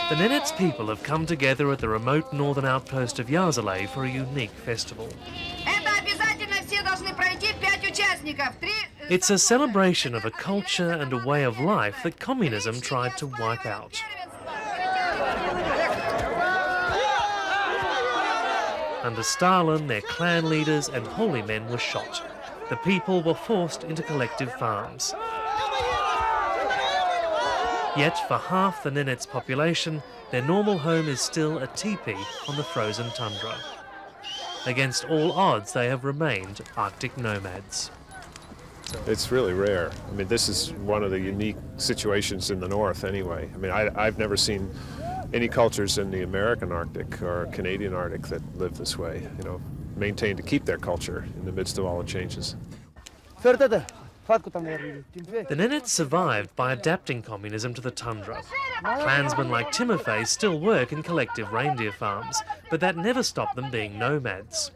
The Nenets people have come together at the remote northern outpost of Yazale for a unique festival. It's a celebration of a culture and a way of life that communism tried to wipe out. Under Stalin, their clan leaders and holy men were shot. The people were forced into collective farms. Yet, for half the Nenets population, their normal home is still a teepee on the frozen tundra. Against all odds, they have remained Arctic nomads. It's really rare. I mean, this is one of the unique situations in the north anyway. I mean, I've never seen any cultures in the American Arctic or Canadian Arctic that live this way, you know, maintain to keep their culture in the midst of all the changes. The Nenets survived by adapting communism to the tundra. Klansmen like Timofey still work in collective reindeer farms, but that never stopped them being nomads.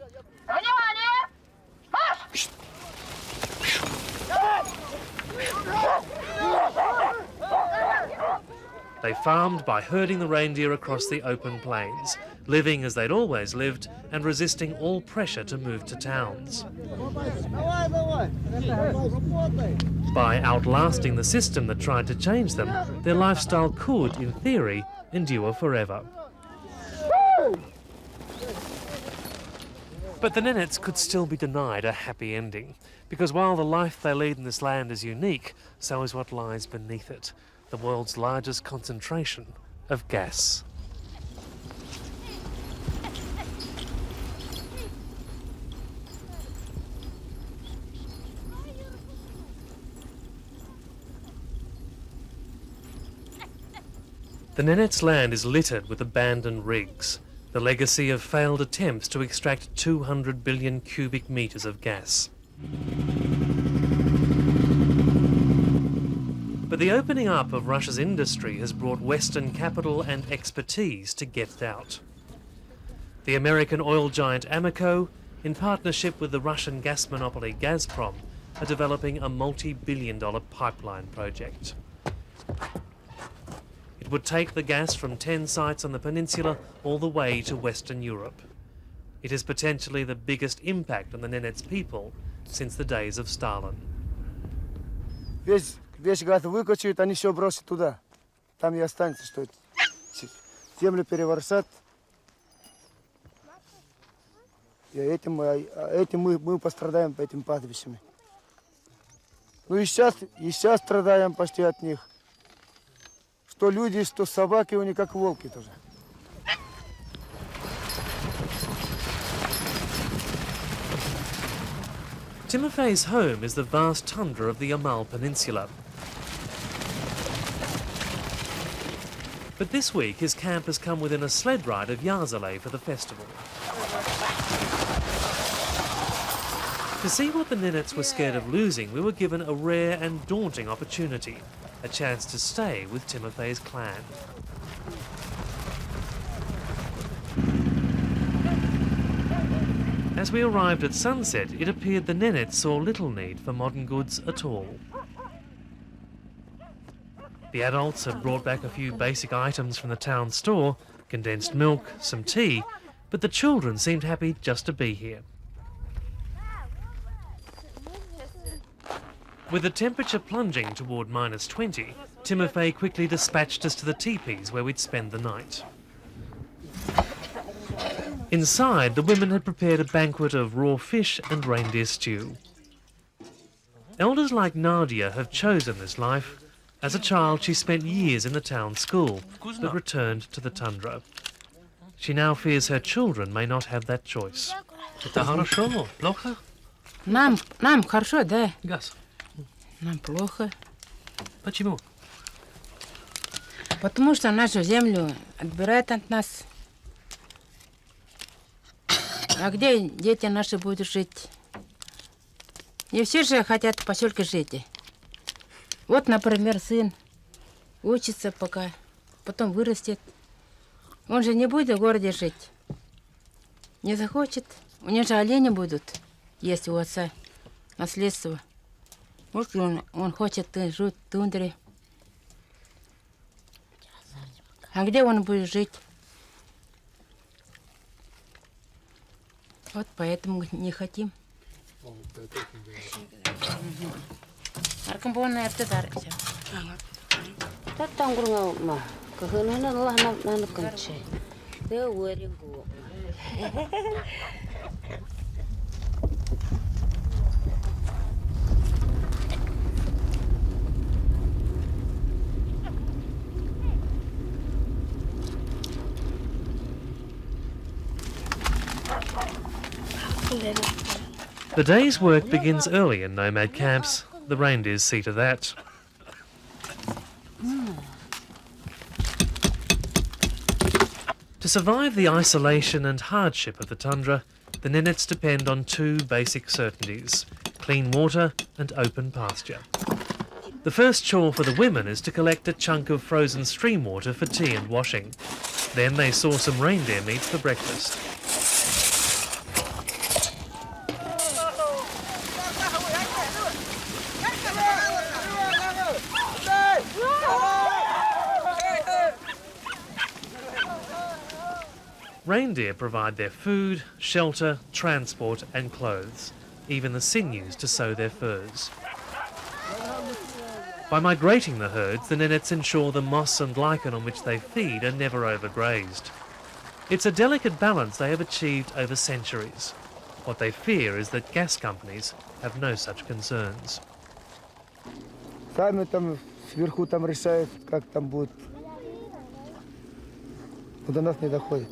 They farmed by herding the reindeer across the open plains, living as they'd always lived and resisting all pressure to move to towns. By outlasting the system that tried to change them, their lifestyle could, in theory, endure forever. But the Nenets could still be denied a happy ending, because while the life they lead in this land is unique, so is what lies beneath it, the world's largest concentration of gas. The Nenets' land is littered with abandoned rigs, the legacy of failed attempts to extract 200 billion cubic metres of gas. But the opening up of Russia's industry has brought Western capital and expertise to get it out. The American oil giant Amoco, in partnership with the Russian gas monopoly Gazprom, are developing a multi-billion-dollar pipeline project. It would take the gas from 10 sites on the peninsula all the way to Western Europe. It is potentially the biggest impact on the Nenets people since the days of Stalin. Весь газ выкачают, они все бросят туда. Там и останется, что землю переворшат. И этим мы пострадаем по этим пастбищам. Ну и сейчас страдаем почти от них. Что люди, что собаки, они как волки тоже. Timofey's home is the vast tundra of the Yamal Peninsula. But this week his camp has come within a sled ride of Yazale for the festival. To see what the Nenets were scared of losing, we were given a rare and daunting opportunity, a chance to stay with Timofey's clan. As we arrived at sunset, it appeared the Nenets saw little need for modern goods at all. The adults had brought back a few basic items from the town store, condensed milk, some tea, but the children seemed happy just to be here. With the temperature plunging toward -20, Timofey quickly dispatched us to the teepees where we'd spend the night. Inside, the women had prepared a banquet of raw fish and reindeer stew. Elders like Nadia have chosen this life. As a child, she spent years in the town school, but returned to the tundra. She now fears her children may not have that choice. Это хорошо, плохо? Нам хорошо, да. Газ. Нам плохо. Почему? Потому что нашу землю отбирают от нас. А где дети наши будут жить? Не все же хотят в поселке жить. Вот, например, сын учится пока, потом вырастет. Он же не будет в городе жить. Не захочет. У него же олени будут, есть у отца. Наследство. Может, он хочет жить в тундре. А где он будет жить? Вот поэтому не хотим. Аркамбонная автозарка. Tatang kurang mah, kehenan lah nak kencing. Dia wearing go. The day's work begins early in nomad camps. The reindeers see to that. To survive the isolation and hardship of the tundra, the Nenets depend on two basic certainties: clean water and open pasture. The first chore for the women is to collect a chunk of frozen stream water for tea and washing. Then they saw some reindeer meat for breakfast. Reindeer provide their food, shelter, transport and clothes, even the sinews to sew their furs. By migrating the herds, the Nenets ensure the moss and lichen on which they feed are never overgrazed. It's a delicate balance they have achieved over centuries. What they fear is that gas companies have no such concerns. Сами там сверху там решают, как там будет. До нас не доходит.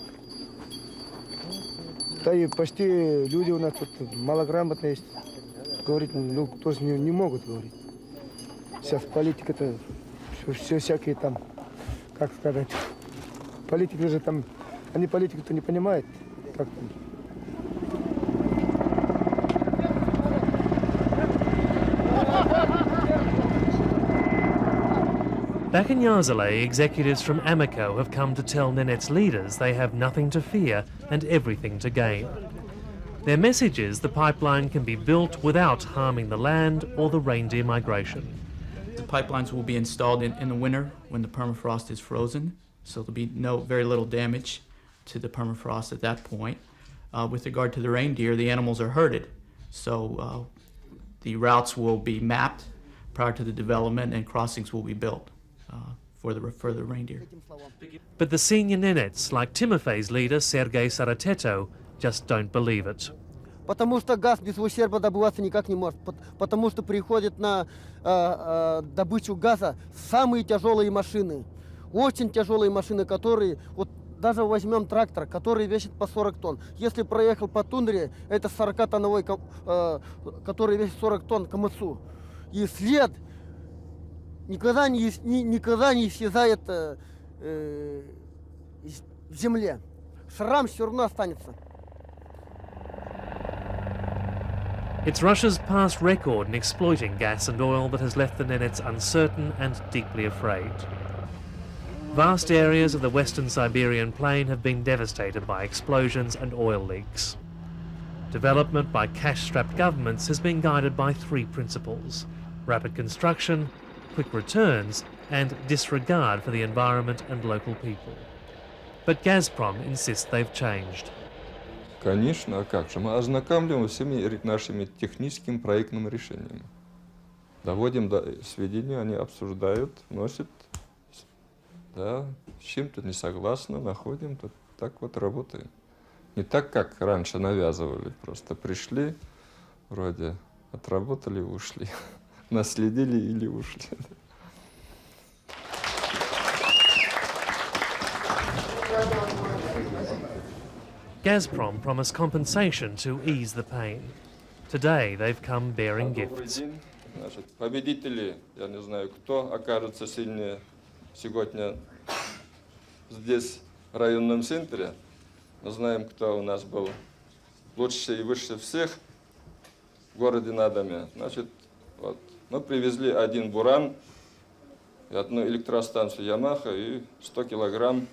Да и почти люди у нас тут малограмотные есть. Говорить, ну, тоже не могут говорить. Сейчас политика-то, все всякие там, как сказать, политики же там, они политику-то не понимают. Как там. Back in Yazale, executives from Amoco have come to tell Nenets leaders they have nothing to fear and everything to gain. Their message is the pipeline can be built without harming the land or the reindeer migration. The pipelines will be installed in the winter when the permafrost is frozen, so there'll be very little damage to the permafrost at that point. With regard to the reindeer, the animals are herded, so the routes will be mapped prior to the development and crossings will be built for the reindeer. But the senior Nenets, like Timofey's leader Sergei Sarateto, just don't believe it. Потому что газ без ущерба добываться никак не может. Потому что приходят на добычу газа самые тяжелые машины. Очень тяжелые машины, которые, вот даже возьмем трактор, который весит по 40 тонн. Если проехал по тундре, это 40-тонновой, который весит 40 тонн КМСУ. И след никогда не исчезает в земле. Шрам все равно останется. It's Russia's past record in exploiting gas and oil that has left the Nenets uncertain and deeply afraid. Vast areas of the western Siberian plain have been devastated by explosions and oil leaks. Development by cash-strapped governments has been guided by three principles: rapid construction, quick returns, and disregard for the environment and local people. But Gazprom insists they've changed. Конечно, а как же? Мы ознакомливаем всеми нашими техническими проектными решениями. Доводим до сведения, они обсуждают, вносят, да, с чем-то не согласны, находим, так вот работаем. Не так, как раньше навязывали, просто пришли, вроде отработали и ушли. Наследили или ушли. Gazprom promised compensation to ease the pain. Today they've come bearing gifts. Значит, победители, я не знаю, кто окажется сильнее сегодня здесь, в районном центре. Мы знаем, кто у нас был лучше и выше всех в городе Надаме. Значит, вот, мы привезли один буран, и одну электростанцию Ямаха и 100 килограмм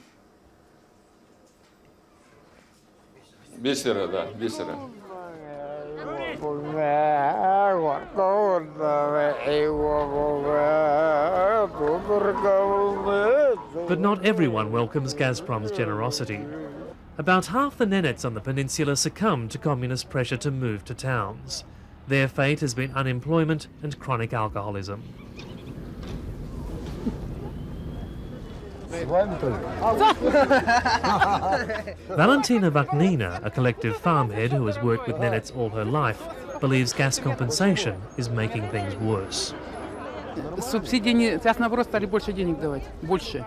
Бисера, да, бисера. But not everyone welcomes Gazprom's generosity. About half the Nenets on the peninsula succumb to communist pressure to move to towns. Their fate has been unemployment and chronic alcoholism. Valentina Vaknina, a collective farmhead who has worked with Nenets all her life, believes gas compensation is making things worse. Субсидии сейчас, наоборот, стали больше денег давать, больше.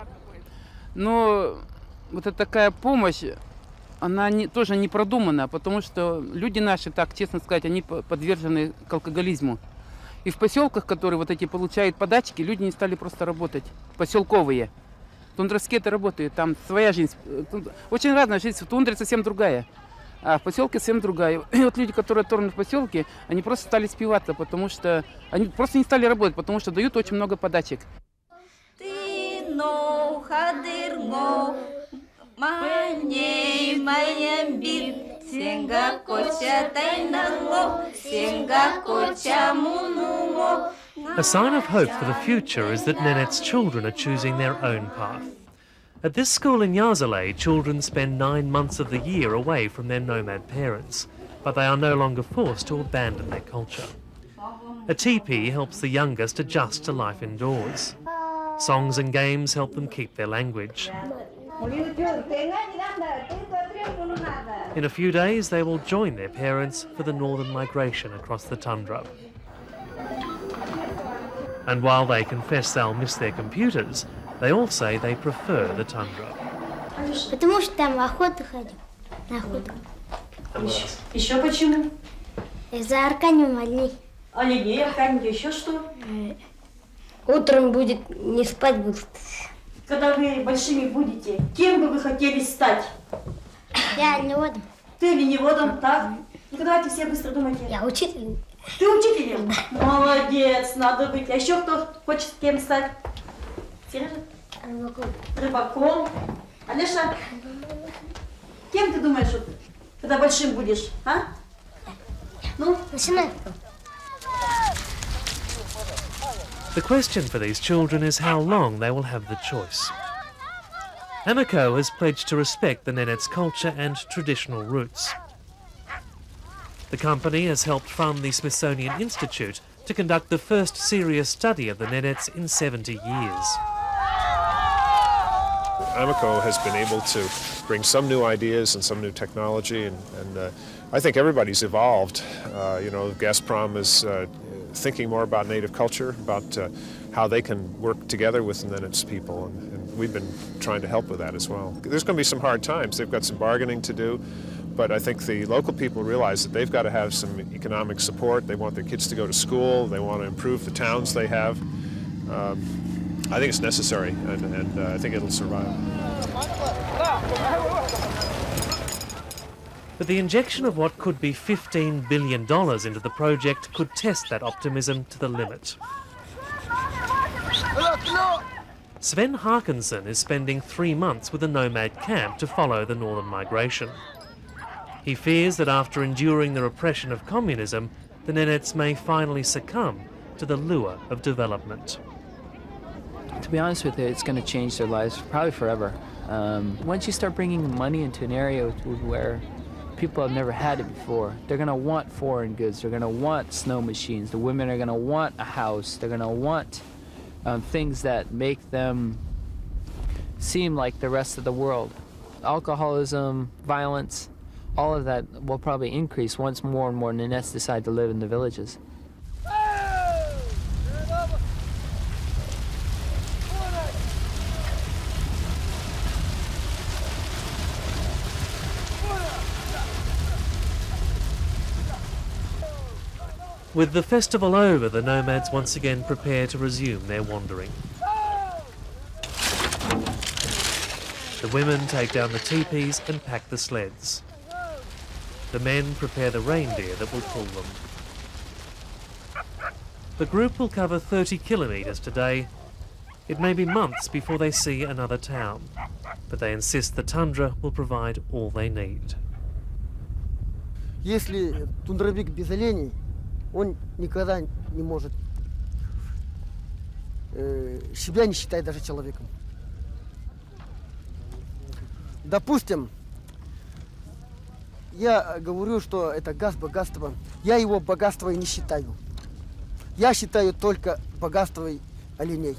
Но вот эта такая помощь, она тоже не продумана, потому что люди наши, так честно сказать, они подвержены к алкоголизму. И в поселках, которые вот эти получают подачки, люди не стали просто работать, поселковые. Тундровские это работают, там своя жизнь, очень разная жизнь, в тундре совсем другая, а в поселке совсем другая. И вот люди, которые оторваны в поселке, они просто стали спиваться, потому что они просто не стали работать, потому что дают очень много подачек. A sign of hope for the future is that Nenets' children are choosing their own path. At this school in Yazale, children spend 9 months of the year away from their nomad parents, but they are no longer forced to abandon their culture. A teepee helps the youngest adjust to life indoors. Songs and games help them keep their language. In a few days, they will join their parents for the northern migration across the tundra. And while they confess they'll miss their computers, they all say they prefer the tundra. Потому что там охоту ходим, на охоту. Еще почему? За арканием оленей. Оленей, арканье, еще что? Утром будет не спать будут. Когда вы большими будете, кем бы вы хотели стать? Я оленеводом. Ты оленеводом, так? Ну давайте все быстро думайте. Я учитель. Ты учителем? Молодец, надо быть. А еще кто хочет кем стать? Сережа? Рыбаком. Рыбаком. Алеша? Кем ты думаешь, вот, когда большим будешь, а? Ну? Начинай. The question for these children is how long they will have the choice. Amoco has pledged to respect the Nenets' culture and traditional roots. The company has helped fund the Smithsonian Institute to conduct the first serious study of the Nenets in 70 years. Amoco has been able to bring some new ideas and some new technology, and I think everybody's evolved. Gazprom is thinking more about native culture, about how they can work together with the Nenets people, and we've been trying to help with that as well. There's going to be some hard times. They've got some bargaining to do, but I think the local people realize that they've got to have some economic support. They want their kids to go to school. They want to improve the towns they have. I think it's necessary, and I think it'll survive. But the injection of what could be $15 billion into the project could test that optimism to the limit. Sven Harkinson is spending 3 months with a nomad camp to follow the northern migration. He fears that after enduring the repression of communism, the Nenets may finally succumb to the lure of development. To be honest with you, it's going to change their lives probably forever. Once you start bringing money into an area where people have never had it before, they're going to want foreign goods, they're going to want snow machines, the women are going to want a house, they're going to want things that make them seem like the rest of the world. Alcoholism, violence, all of that will probably increase once more and more Nenets decide to live in the villages. With the festival over, the nomads once again prepare to resume their wandering. The women take down the teepees and pack the sleds. The men prepare the reindeer that will pull them. The group will cover 30 kilometres today. It may be months before they see another town, but they insist the tundra will provide all they need. Если тундровик без оленей, он никогда не может себя не считать даже человеком. Допустим, я говорю, что это газ богатство. Я его богатство и не считаю. Я считаю только богатство оленей.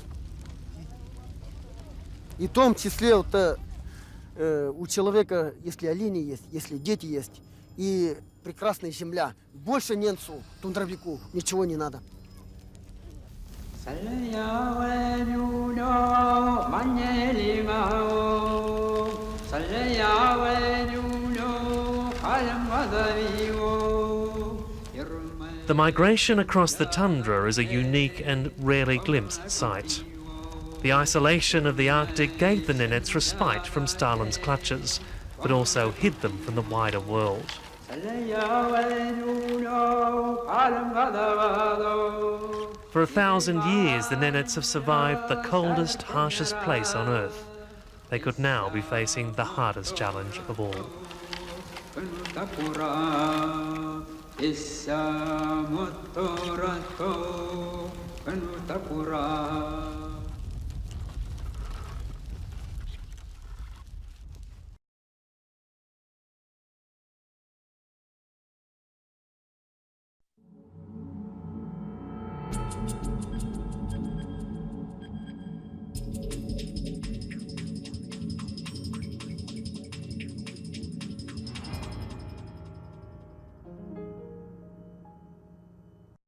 И в том числе вот, у человека, если олени есть, если дети есть, и прекрасная земля, больше немцу, тундровику, ничего не надо. The migration across the tundra is a unique and rarely glimpsed sight. The isolation of the Arctic gave the Nenets respite from Stalin's clutches, but also hid them from the wider world. For 1,000 years, the Nenets have survived the coldest, harshest place on Earth. They could now be facing the hardest challenge of all. Issa muttorato, kanutapura.